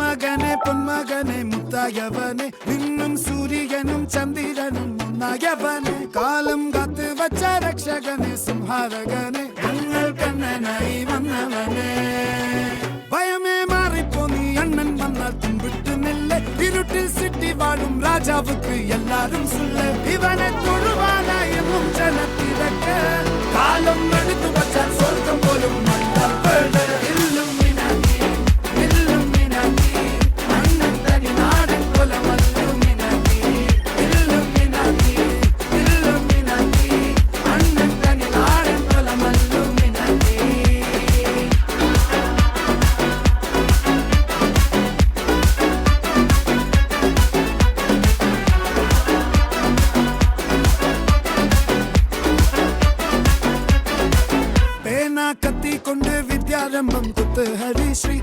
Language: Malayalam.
മകനെ പൊന്മകനെ മുത്തായവനെ നിന്നും സൂര്യനും ചന്ദ്രനും ഒന്നായവനെ കാലം കാത്ത് വച്ച രക്ഷകനെ സംഹാരകനെ ഞങ്ങൾ കണ്ണനായി വന്നവനെ ഭയമേ മാറിപ്പോ നീ അണ്ണൻ വന്നാൽ തുമ്പിട്ട് നില്ല ഇരുട്ടിൽ സിറ്റി വാഴും രാജാവുക്ക് എല്ലാരും സുല്ല ഇവനെ തൊഴുവാനായി എന്നും ജനത്തിരക്ക് കാലം എടുത്തു വച്ചാൽ സ്വർഗം പോലും കത്തി കൊണ്ട് വിദ്യാരംഭം കുത്ത് ഹരിശ്രീ